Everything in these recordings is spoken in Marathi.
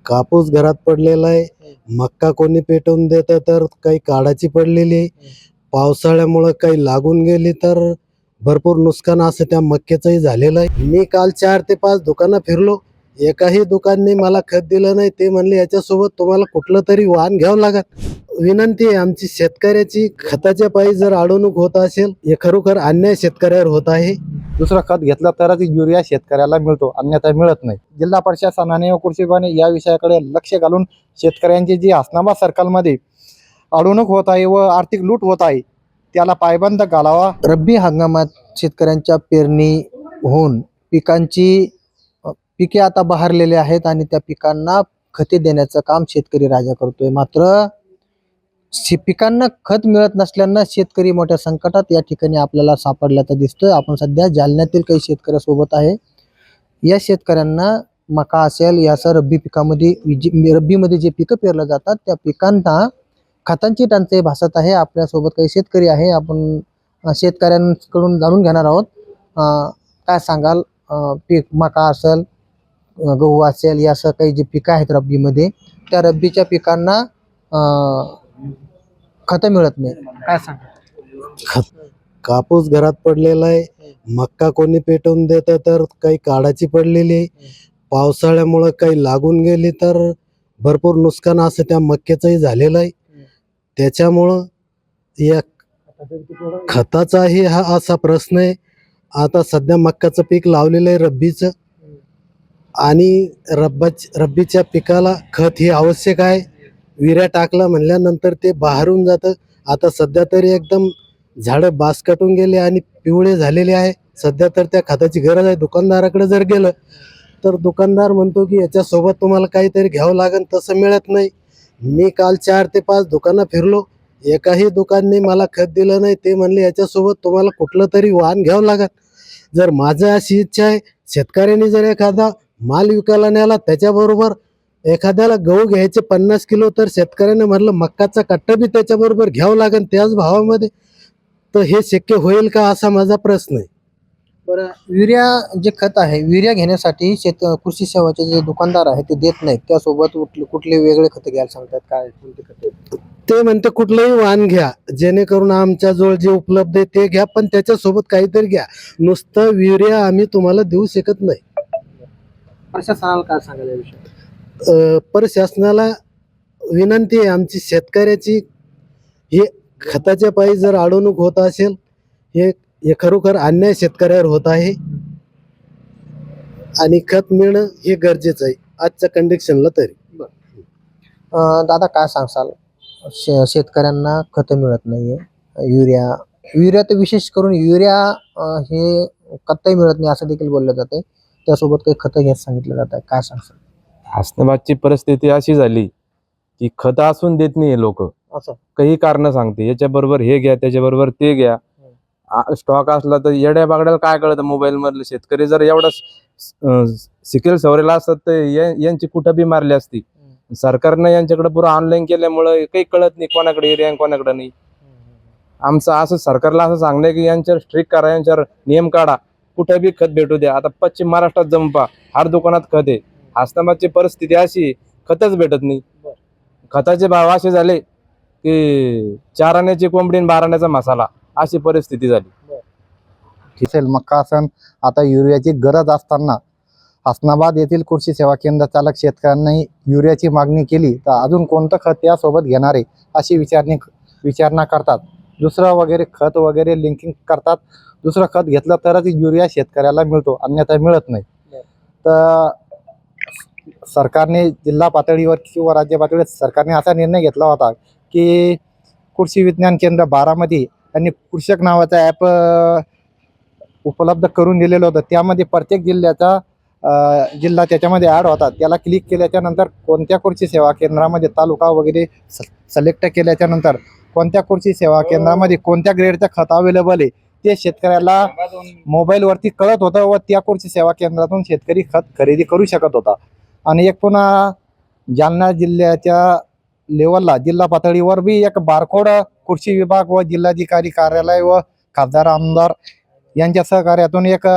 कापूस घरात पडलेला आहे, मक्का कोणी पेटवून देतं तर काही काढाची पडलेली आहे. पावसाळ्यामुळं काही लागून गेली तर भरपूर नुकसान असं त्या मक्याचंही झालेलं आहे. मी काल 4 ते 5 दुकानं फिरलो. एकाही दुकानने मला खत दिलं नाही. ते म्हणले याच्यासोबत तुम्हाला कुठलं तरी वाहन घ्यावं लागेल. विनंती आहे आमची शेतकऱ्याची, खताच्या पायी जर अडवणूक होत असेल, हे खरोखर अन्याय शेतकऱ्यावर होत आहे. दुसरं खत घेतलं तरच युरिया शेतकऱ्याला मिळतो, अन्यथा मिळत नाही. जिल्हा प्रशासनाने व कृषी विभागाने या विषयाकडे लक्ष घालून शेतकऱ्यांची जी हसनाबाद सर्कलमध्ये अडवणूक होत आहे व आर्थिक लूट होत आहे त्याला पायबंद घालावा. रब्बी हंगामात शेतकऱ्यांच्या पेरणी होऊन पिके आता बहरलेले आहेत आणि त्या पिकांना खते देण्याचं काम शेतकरी राजा करतोय. मात्र पिकांना खत मिळत नसल्यानं शेतकरी मोठ्या संकटात या ठिकाणी आपल्याला सापडल्याचं दिसतोय. आपण सध्या जालन्यातील काही शेतकऱ्यासोबत आहे. या शेतकऱ्यांना मका असेल यासह रब्बी पिकामध्ये रब्बीमध्ये जे पिकं पेरलं जातात त्या पिकांना खतांची टंचाई भासत आहे. आपल्यासोबत काही शेतकरी आहे, आपण शेतकऱ्यांकडून जाणून घेणार आहोत. काय सांगाल, पीक मका असेल, गहू असेल यासह काही जे पिकं आहेत रब्बीमध्ये, त्या रब्बीच्या पिकांना खतं मिळत नाही, काय सांगा? कापूस घरात पडलेला आहे, मक्का कोणी पेटवून देतं तर काही काढाची पडलेली आहे. पावसाळ्यामुळं काही लागून गेली तर भरपूर नुकसान असं त्या मक्याचंही झालेलं आहे. त्याच्यामुळं या खताचाही हा असा प्रश्न आहे. आता सध्या मक्काचं पीक लावलेलं आहे रब्बीचं, आणि रब्बीच्या पिकाला खत हे आवश्यक आहे. विऱ्या टाकला म्हणल्यानंतर ते बहरून जातं. आता सध्या तरी एकदम झाडं बासकटून गेले आणि पिवळे झालेले आहे. सध्या तर त्या खताची गरज आहे. दुकानदाराकडे जर गेलं तर दुकानदार म्हणतो की याच्यासोबत तुम्हाला काहीतरी घ्यावं लागेल, तसं मिळत नाही. मी काल 4 ते 5 दुकानं फिरलो. एकाही दुकानने मला खत दिलं नाही. ते म्हणले याच्यासोबत तुम्हाला कुठलं तरी वाहन घ्यावं लागेल. जर माझं अशी इच्छा आहे, शेतकऱ्यांनी जर एखादा माल विकायला न्याला, त्याच्याबरोबर एखाद्याला गहू घ्यायचे 50 किलो, तर शेतकऱ्याने म्हटलं मक्काचा कट्टा बी त्याच्याबरोबर घ्यावं लागेल त्याच भावामध्ये. तर हे शक्य होईल का, असा माझा प्रश्न आहे. बरं, युरिया जे खत आहे, युरिया घेण्यासाठी कृषी सेवाचे जे दुकानदार आहेत ते देत नाहीत. त्यासोबत कुठले वेगळे खत घ्यायला सांगतात, काय कोणते खत? ते म्हणते कुठलंही वाहन घ्या, जेणेकरून आमच्या जवळ जे उपलब्ध आहे ते घ्या, पण त्याच्यासोबत काहीतरी घ्या. नुसतं युरिया आम्ही तुम्हाला देऊ शकत नाही. प्रशासनाला काय सांगायला या विषयात? प्रशासनाला विनंती आहे आमची शेतकऱ्याची, हे खताच्या पायी जर अडवणूक होत असेल, हे खरोखर अन्याय शेतकऱ्यावर होत आहे. आणि खत मिळणं हे गरजेचं आहे आजच्या कंडिशनला तरी. दादा काय सांगसाल, शेतकऱ्यांना खतं मिळत नाहीये, युरिया तर विशेष करून युरिया हे कत्ताही मिळत नाही असं देखील बोललं जाते. त्यासोबत काही खतं घ्यायला सांगितलं जात आहे, काय सांगसाल? हसनाबादची परिस्थिती अशी झाली की खत असून देत नाही लोक, असं काही कारण सांगते, याच्याबरोबर हे घ्या त्याच्याबरोबर ते घ्या. स्टॉक असला तर येड्या बागड्याला काय कळतं मोबाईल मधलं. शेतकरी जर एवढा सिकेल सवरेला असतात तर यांची कुठं बी मारली असती. सरकारनं यांच्याकडे पुरं ऑनलाईन केल्यामुळं काही कळत नाही कोणाकडे एरिया कोणाकडे नाही. आमचं असं सरकारला असं सांगणं की यांच्यावर स्ट्रिक्ट करा, यांच्यावर नियम काढा, कुठं बी खत भेटू द्या. आता पश्चिम महाराष्ट्रात जंपा, हर दुकानात खत आहे. हसनाबादची परिस्थिती अशी, खतच भेटत नाही. खताचे भाव असे झाले की 4 आण्याची कोंबडी 12 आण्याचा मसाला, अशी परिस्थिती झाली. असेल मक्का असेल, आता युरियाची गरज असताना हसनाबाद येथील कृषी सेवा केंद्र चालक शेतकऱ्यांनी युरियाची मागणी केली तर अजून कोणतं खत यासोबत घेणारे अशी विचारणा करतात. दुसरं वगैरे खत वगैरे लिंकिंग करतात. दुसरं खत घेतलं तरच युरिया शेतकऱ्याला मिळतो, अन्यथा मिळत नाही. तर सरकारने जिल्हा पातळीवर किंवा राज्य पातळीवर सरकारने असा निर्णय घेतला होता की कृषी विज्ञान केंद्र बारामती यांनी कृषक नावाचा ॲप उपलब्ध करून दिलेलं होतं. त्यामध्ये प्रत्येक जिल्हा त्याच्यामध्ये ॲड होतात. त्याला क्लिक केल्याच्या नंतर कोणत्या कृषी सेवा केंद्रामध्ये तालुका वगैरे सिलेक्ट केल्याच्या नंतर कोणत्या कृषी सेवा केंद्रामध्ये कोणत्या ग्रेडचं खत अवेलेबल आहे ते शेतकऱ्याला मोबाईलवरती कळत होतं व त्या कृषी सेवा केंद्रातून शेतकरी खत खरेदी करू शकत होता. आणि एक पुन्हा जालना जिल्ह्याच्या लेवलला जिल्हा पातळीवर बी एक बारकोड कृषी विभाग व जिल्हाधिकारी कार्यालय व खासदार आमदार यांच्या सहकार्यातून एक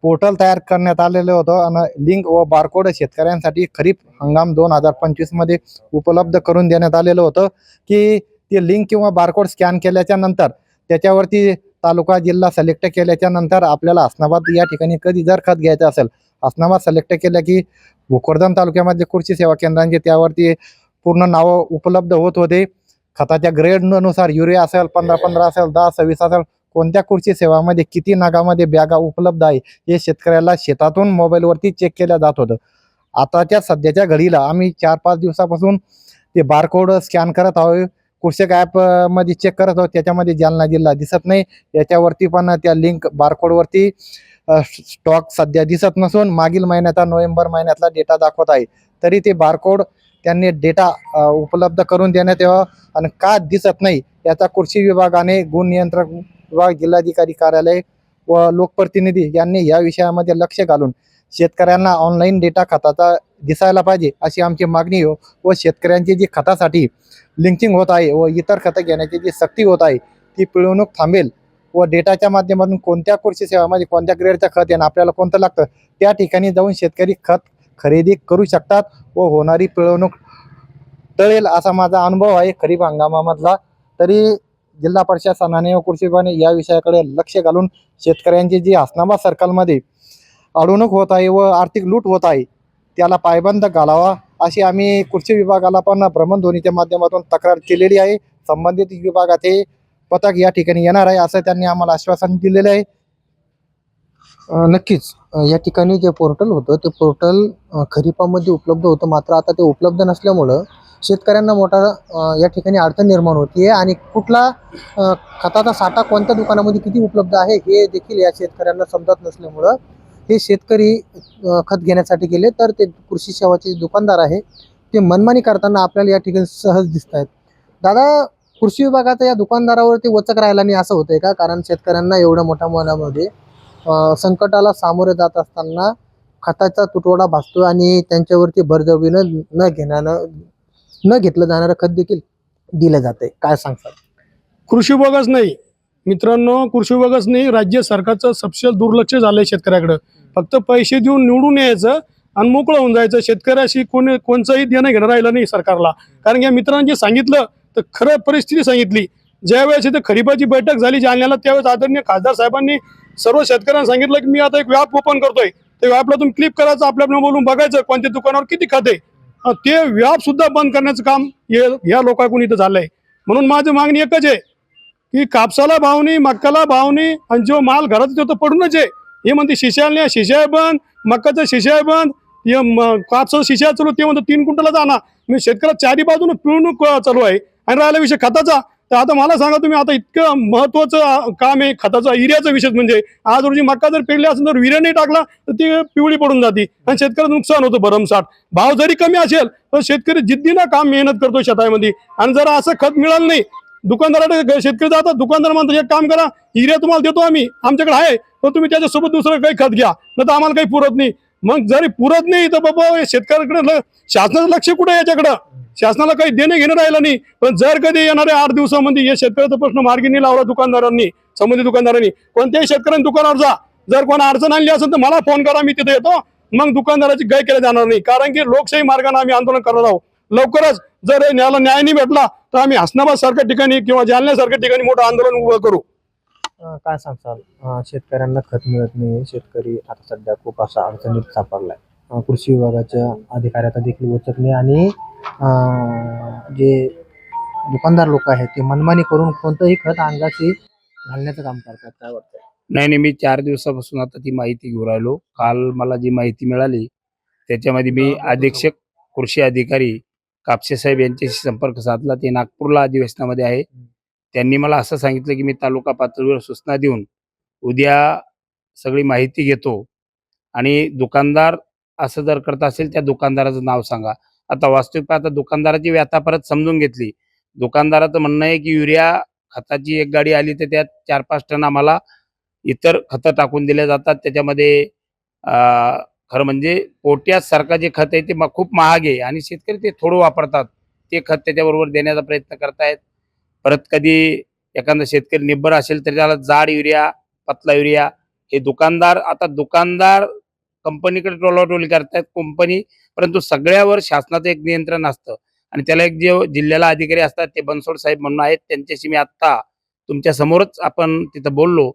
पोर्टल तयार करण्यात आलेलं होतं आणि लिंक व बारकोड शेतकऱ्यांसाठी खरीप हंगाम 2025 मध्ये उपलब्ध करून देण्यात आलेलं होतं की ते लिंक किंवा बारकोड स्कॅन केल्याच्या नंतर त्याच्यावरती तालुका जिल्हा सिलेक्ट केल्याच्या नंतर आपल्याला हसनाबाद या ठिकाणी कधी जर खत घ्यायचं असेल, हसनाबाद सिलेक्ट केलं की भोकरदन तालुक्यामध्ये कृषी सेवा केंद्रांचे त्यावरती पूर्ण नावं उपलब्ध होत होते. खताच्या ग्रेडनुसार युरिया असेल, 15-15 असेल, 10-26 असेल, कोणत्या कृषी सेवामध्ये किती नागामध्ये बॅगा उपलब्ध आहे हे शेतकऱ्याला शेतातून मोबाईलवरती चेक केलं जात होतं. आताच्या सध्याच्या घडीला आम्ही 4-5 दिवसापासून ते बारकोड स्कॅन करत आहोत. कृषक ॲप मध्ये चेक करत आहोत, त्याच्यामध्ये जालना जिल्हा दिसत नाही. याच्यावरती पण त्या लिंक बारकोडवरती स्टॉक सध्या दिसत नसून मागील महिन्याचा नोव्हेंबर महिन्यातला डेटा दाखवत आहे. तरी ते बारकोड त्यांनी डेटा उपलब्ध करून देण्यात यावा आणि का दिसत नाही याचा कृषी विभागाने, गुण नियंत्रक विभाग, जिल्हाधिकारी कार्यालय व लोकप्रतिनिधी यांनी या विषयामध्ये लक्ष घालून शेतकऱ्यांना ऑनलाईन डेटा खताचा दिसायला पाहिजे अशी आमची मागणी हो. व शेतकऱ्यांची जी खतासाठी लिंकिंग होत आहे व इतर खतं घेण्याची जी सक्ती होत आहे ती पिळवणूक थांबेल व डेटाच्या माध्यमातून कोणत्या कृषी सेवामध्ये कोणत्या ग्रेडचं खत आहे आपल्याला कोणतं लागतं त्या ठिकाणी जाऊन शेतकरी खत खरेदी करू शकतात व होणारी पिळवणूक टळेल असा माझा अनुभव आहे खरीप हंगामामधला. तरी जिल्हा प्रशासनाने व कृषी विभागाने या विषयाकडे लक्ष घालून शेतकऱ्यांची जी हसनाबाद सर्कलमध्ये अडवणूक होत आहे व आर्थिक लूट होत आहे त्याला पायबंद घालावा अशी आम्ही कृषी विभागाला पण भ्रमणध्वनीच्या माध्यमातून तक्रार केलेली आहे. संबंधित विभागाचे पथक या ठिकाणी येणार आहे असं त्यांनी आम्हाला आश्वासन दिलेलं आहे. नक्कीच या ठिकाणी जे पोर्टल होतं ते पोर्टल खरीपामध्ये उपलब्ध होतं, मात्र आता ते उपलब्ध नसल्यामुळं शेतकऱ्यांना मोठा या ठिकाणी अडचण निर्माण होतीये आणि कुठला खताचा साठा कोणत्या दुकानामध्ये किती उपलब्ध आहे हे देखील या शेतकऱ्यांना समजत नसल्यामुळं हे शेतकरी खत घेण्यासाठी गेले तर ते कृषी सेवाचे दुकानदार आहे ते मनमानी करताना आपल्याला या ठिकाणी सहज दिसत आहेत. दादा, कृषी विभागाचा या दुकानदारावरती वचक राहिला नाही असं होतंय का? कारण शेतकऱ्यांना एवढ्या मोठ्या मनामध्ये संकटाला सामोरे जात असताना खताचा तुटवडा भासतो आणि त्यांच्यावरती बळजबरीनं न घेतलं जाणारं खत देखील दिलं जाते. काय सांगतात? कृषी विभागच नाही मित्रांनो, कृषी विभागच नाही, राज्य सरकारचं सपशेल दुर्लक्ष झालंय शेतकऱ्याकडं. फक्त पैसे देऊन निवडून यायचं आणि मोकळं होऊन जायचं. शेतकऱ्याशी कोणचंही देणं घेणं राहिलं नाही सरकारला. कारण या मित्रांनी जे सांगितलं तर खरं परिस्थिती सांगितली. ज्यावेळेस इथे खरीपाची बैठक झाली जालन्याला त्यावेळेस आदरणीय खासदार साहेबांनी सर्व शेतकऱ्यांना सांगितलं की मी आता एक व्याप ओपन करतोय, ते व्यापला तुम्ही क्लिक करायचं, आपल्या बोलून बघायचं कोणत्या दुकानावर किती खाते. ते व्याप सुद्धा बंद करण्याचं काम या लोकांकडून इथं झालंय. म्हणून माझी मागणी एकच आहे की कापसाला भाव नाही, मक्काला भाव नाही आणि जो माल घरात येतो पडूनच आहे. हे म्हणते शिशाला शिशाय बंद, मक्काचं शिशाय बंद, कापसाचं शिशाय चालू, ते म्हणतं 3 क्विंटलला जाणार. मी शेतकऱ्या चारी बाजूने पिळवणूक चालू आहे. आणि राहिला विषय खताचा, तर आता मला सांगा तुम्ही, आता इतकं महत्वाचं काम आहे खताचा, युरियाचा विषय म्हणजे आज रोजी मक्का जर पेरली असेल तर युरिया नाही टाकला तर ती पिवळी पडून जाते आणि शेतकऱ्याचं नुकसान होतं भरमसाठ. भाव जरी कमी असेल तर शेतकरी जिद्दीनं काम मेहनत करतो शेतामध्ये. आणि जर असं खत मिळालं नाही, दुकानदाराकडे शेतकरी जातात, दुकानदार म्हणतात एक काम करा, युरिया तुम्हाला देतो आम्ही, आमच्याकडे आहे, तर तुम्ही त्याच्यासोबत दुसरं काही खत घ्या, नाही तर आम्हाला काही पुरत नाही. मग जरी पुरत नाही तर बाबा शेतकऱ्याकडे शासनाचं लक्ष कुठे आहे याच्याकडं? शासनाला काही देणं घेणं राहिलं नाही. पण जर कधी येणाऱ्या 8 दिवसामध्ये या शेतकऱ्याचा प्रश्न मार्गी नाही लावला दुकानदारांनी, संबंधित दुकानदारांनी, कोणत्याही शेतकऱ्यांनी दुकानावर जा, जर कोणा अडचण आणली असेल तर मला फोन करा, मी तिथे येतो. मग दुकानदाराची गाय केल्या जाणार नाही. कारण की लोकशाही मार्गाने आम्ही आंदोलन करणार आहोत. लवकरच जर न्यायाला न्याय नाही भेटला तर आम्ही हसनाबाद सारख्या ठिकाणी किंवा जालन्यासारख्या ठिकाणी मोठं आंदोलन उभं करू. काय सांगताल? शेतकऱ्यांना खत मिळत नाही, शेतकरी आता सध्या खूप असा अडचणीत सापडलाय. कृषी विभागाच्या अधिकाऱ्याचा देखील वचक नाही आणि जे दुकानदार लोक आहेत ते मनमानी करून कोणतंही खत अंगाशी घालण्याचं काम करतात. काय वाटतं? नाही, मी 4 दिवसापासून आता ती माहिती घेऊन राहिलो. काल मला जी माहिती मिळाली त्याच्यामध्ये मी अधीक्षक कृषी अधिकारी कापसे साहेब यांच्याशी संपर्क साधला. ते नागपूरला अधिवेशनामध्ये आहे. त्यांनी मला असं सांगितलं की मी तालुका पातळीवर सूचना देऊन उद्या सगळी माहिती घेतो आणि दुकानदार असं जर करत असेल त्या दुकानदाराचं नाव सांगा. आता वास्तविक पाहता दुकानदाराची व्यथा परत समजून घेतली. दुकानदाराचं म्हणणं आहे की युरिया खताची एक गाडी आली तर त्यात 4-5 टन आम्हाला इतर खतं टाकून दिल्या जातात. त्याच्यामध्ये खरं म्हणजे पोट्यास सारखा जे खत आहे ते खूप महाग आहे आणि शेतकरी ते थोडं वापरतात. ते खत त्याच्याबरोबर देण्याचा प्रयत्न करतायत. परत कधी एखादा शेतकरी निब्बर असेल तर त्याला जाड युरिया, पतला युरिया हे दुकानदार कंपनीकडे टोलाटोली करतात कंपनी, परंतु सगळ्यावर शासनाचं एक नियंत्रण असतं आणि त्याला एक जे जिल्ह्याला अधिकारी असतात ते बनसोड साहेब म्हणून आहेत, त्यांच्याशी मी आत्ता तुमच्या समोरच आपण तिथं बोललो,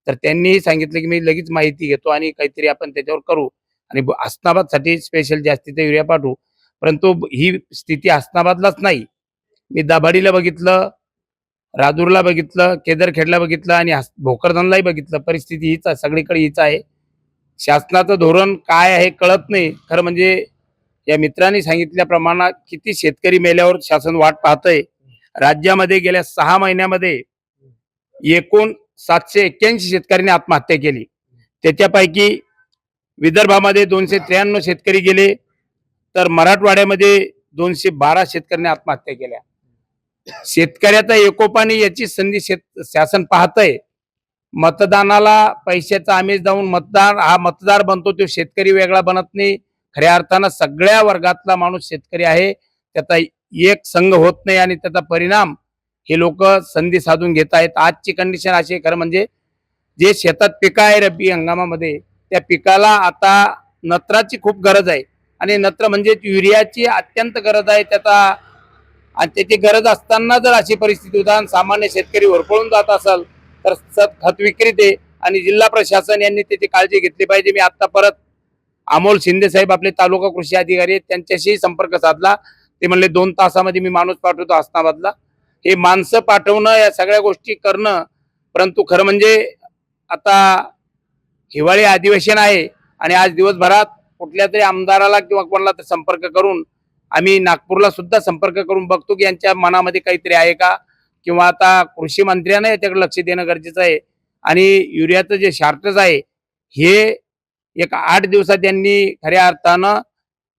तर त्यांनीही सांगितलं की मी लगेच माहिती घेतो आणि काहीतरी आपण त्याच्यावर करू आणि हसनाबादसाठी स्पेशल जास्तीचा युरिया पाठवू. परंतु ही स्थिती हसनाबादलाच नाही, मी दाभाडीला बघितलं, राजूरला बघितलं, केदरखेडला बघितलं आणि भोकरदनलाही बघितलं. परिस्थिती हीच आहे, सगळीकडे हीच आहे. शासनाचं धोरण काय आहे कळत नाही. खरं म्हणजे या मित्रांनी सांगितल्याप्रमाणे किती शेतकरी मेल्यावर शासन वाट पाहतंय. राज्यामध्ये गेल्या 6 महिन्यामध्ये एकूण 781 शेतकऱ्यांनी आत्महत्या केली. त्याच्यापैकी विदर्भामध्ये 293 शेतकरी गेले, तर मराठवाड्यामध्ये 212 शेतकऱ्यांनी आत्महत्या केल्या. शेतकऱ्याचा एकोपाने याची संधी शासन पाहतंय. मतदानाला पैशाचा आमिष जाऊन मतदार बनतो, तो शेतकरी वेगळा बनत नाही. खऱ्या अर्थानं सगळ्या वर्गातला माणूस शेतकरी आहे, त्याचा एक संघ होत नाही आणि त्याचा परिणाम हे लोक संधी साधून घेत आहेत. आजची कंडिशन अशी आहे, खरं म्हणजे जे शेतात पिकं आहे रब्बी हंगामामध्ये, त्या पिकाला आता नत्राची खूप गरज आहे आणि नत्र म्हणजे युरियाची अत्यंत गरज आहे त्याचा. आणि त्याची गरज असताना जर अशी परिस्थिती उदाहरण सामान्य शेतकरी होरपळून जात असेल तर खत विक्रेते आणि जिल्हा प्रशासन यांनी त्याची काळजी घेतली पाहिजे. मी आता परत अमोल शिंदे साहेब आपले तालुका कृषी अधिकारी आहेत, त्यांच्याशी संपर्क साधला. ते म्हणले 2 तासामध्ये मी माणूस पाठवतो हसनाबादला. हे माणसं पाठवणं, या सगळ्या गोष्टी करणं, परंतु खरं म्हणजे आता हिवाळी अधिवेशन आहे आणि आज दिवसभरात कुठल्या तरी आमदाराला किंवा कोणाला तर संपर्क करून आम्ही नागपूरला सुद्धा संपर्क करून बघतो की यांच्या मनामध्ये काहीतरी आहे का, किंवा आता कृषी मंत्र्यांना याच्याकडे लक्ष देणं गरजेचं आहे. आणि युरियाचं जे शॉर्टेज आहे हे एक 8 दिवसात यांनी खऱ्या अर्थानं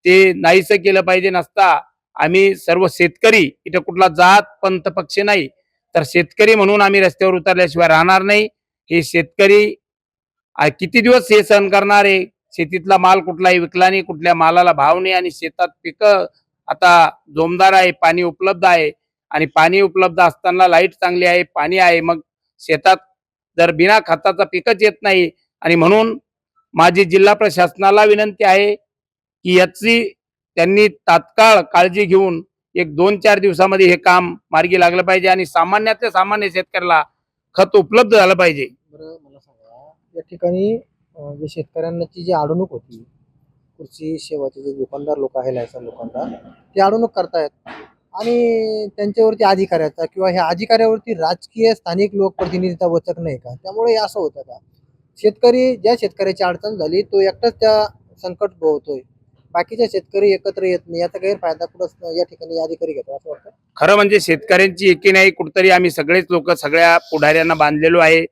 ते नाहीसं केलं पाहिजे. नसता आम्ही सर्व शेतकरी, इथं कुठला जात पंथ पक्ष नाही, तर शेतकरी म्हणून आम्ही रस्त्यावर उतरल्याशिवाय राहणार नाही. हे शेतकरी किती दिवस हे सहन करणार आहे. शेतीतला माल कुठलाही विकला नाही, कुठल्या मालाला भाव नाही आणि शेतात पिकं आता जोमदार आहे, पाणी उपलब्ध आहे आणि पाणी उपलब्ध असताना लाईट चांगली आहे, पाणी आहे, मग शेतात जर बिना खताचा पिकच येत नाही. आणि म्हणून माझी जिल्हा प्रशासनाला विनंती आहे की याची त्यांनी तात्काळ काळजी घेऊन एक 2-4 दिवसामध्ये हे काम मार्गी लागलं पाहिजे आणि सामान्यातल्या सामान्य शेतकऱ्याला खत उपलब्ध झालं पाहिजे. बरं मला सांगा, या ठिकाणी जे शेतकऱ्यांची जी अडवणूक होती, कृषी सेवाचे जे दुकानदार लोक आहे, लायसन दुकानदार, ते अडवणूक करतायत आणि त्यांच्यावरती अधिकाऱ्याचा किंवा ह्या अधिकाऱ्यावरती राजकीय स्थानिक लोकप्रतिनिधीचा वचक नाही का? त्यामुळे हे असं होतं का? ज्या शेतकऱ्याची अडचण झाली तो एकटाच त्या संकट भोगतोय, बाकीचे शेतकरी एकत्र येत नाही. याचा गैरफायदा कुठं या ठिकाणी अधिकारी घेतो असं वाटतं? खरं म्हणजे शेतकऱ्यांची एकी नाही, कुठतरी आम्ही सगळेच लोक सगळ्या पुढाऱ्यांना बांधलेलो आहे.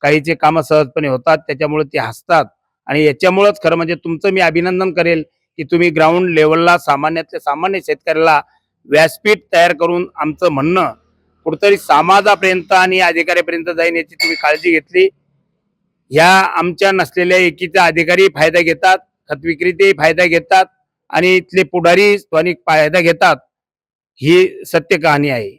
काहीचे कामं सहजपणे होतात, त्याच्यामुळे ते हसतात आणि याच्यामुळेच खरं म्हणजे तुमचं मी अभिनंदन करेल की तुम्ही ग्राउंड लेवलला सामान्यातल्या सामान्य शेतकऱ्याला व्यासपीठ तयार करून आमचं म्हणणं कुठतरी समाजापर्यंत आणि अधिकाऱ्यापर्यंत जाईन याची तुम्ही काळजी घेतली. ह्या आमच्या नसलेल्या एकीचा अधिकारी फायदा घेतात, खत विक्रेते फायदा घेतात आणि इथले पुढारी स्थानिक फायदा घेतात. ही सत्य कहाणी आहे.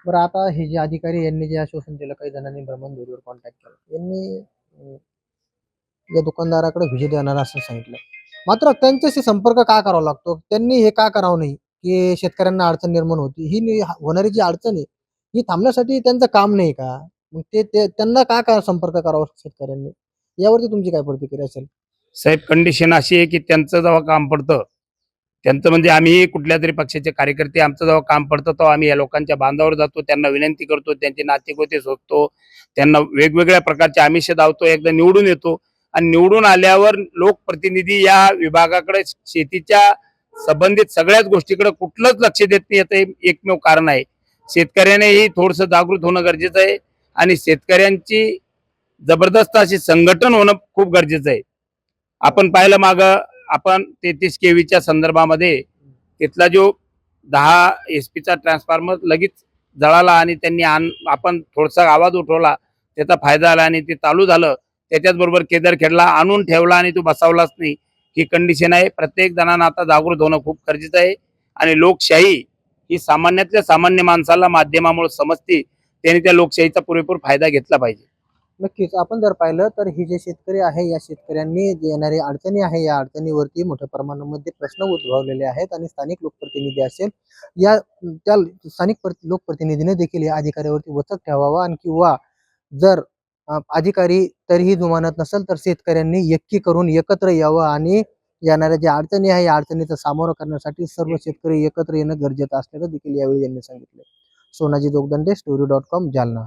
बरं आता हे जे अधिकारी यांनी जे आश्वासन दिलं, काही जणांनी ब्रह्मनदोरीवर कॉन्टॅक्ट केला, यांनी या दुकानदाराकडे व्हिजिट देणार असं सांगितलं. मात्र त्यांच्याशी संपर्क का करावा लागतो? त्यांनी हे का करावं नाही की शेतकऱ्यांना अडचण निर्माण होती, ही होणारी जी अडचण आहे ही थांबण्यासाठी त्यांचं काम नाही का? मग त्यांना का संपर्क करावा शेतकऱ्यांनी? यावरती तुमची काय प्रतिक्रिया असेल? साहेब, कंडिशन अशी आहे की त्यांचं जेव्हा काम पडतं, त्यांचं म्हणजे आम्ही कुठल्या तरी पक्षाचे कार्यकर्ते, आमचं जेव्हा काम पडतं तेव्हा आम्ही या लोकांच्या बांधावर जातो, त्यांना विनंती करतो, त्यांचे नातेगोते शोधतो, त्यांना वेगवेगळ्या प्रकारचे आमिष धावतो, एकदा निवडून येतो आणि निवडून आल्यावर लोकप्रतिनिधी या विभागाकडे शेतीच्या संबंधित सगळ्याच गोष्टीकडे कुठलंच लक्ष देत नाही. याचं एकमेव कारण आहे. शेतकऱ्यानेही थोडंसं जागृत होणं गरजेचं आहे आणि शेतकऱ्यांची जबरदस्त अशी संघटन होणं खूप गरजेचं आहे. आपण पाहिलं मागं, आपण 33 केवीच्या संदर्भामध्ये तिथला जो 10 SP चा ट्रान्सफॉर्मर लगेच जळाला आणि त्यांनी आपण थोडासा आवाज उठवला, त्याचा फायदा आला आणि ते चालू झालं. त्याच्याच बरोबर केदरखेडला आणून ठेवला आणि तो बसवलाच नाही. ही कंडिशन आहे. प्रत्येक जणांना आता जागृत होणं खूप गरजेचं आहे आणि लोकशाही ही सामान्यातल्या सामान्य माणसाला माध्यमामुळे समजते, त्यांनी त्या लोकशाहीचा पुरेपूर फायदा घेतला पाहिजे. नक्कीच आपण जर पाहिलं तर हे जे शेतकरी आहे या शेतकऱ्यांनी जे येणारी अडचणी आहे या अडचणीवरती मोठ्या प्रमाणामध्ये प्रश्न उद्भवलेले आहेत आणि स्थानिक लोकप्रतिनिधी असेल या त्या स्थानिक लोकप्रतिनिधीने देखील या अधिकाऱ्यावरती वचक ठेवावा आणि किंवा जर अधिकारी तरीही जुमानत नसेल तर शेतकऱ्यांनी एकी करून एकत्र यावं आणि येणाऱ्या ज्या अडचणी आहे या अडचणीचा सामोरा करण्यासाठी सर्व शेतकरी एकत्र येणं गरजेचं असल्याचं देखील यावेळी यांनी सांगितलं. सोनाजी जोगदंडे story.com जालना.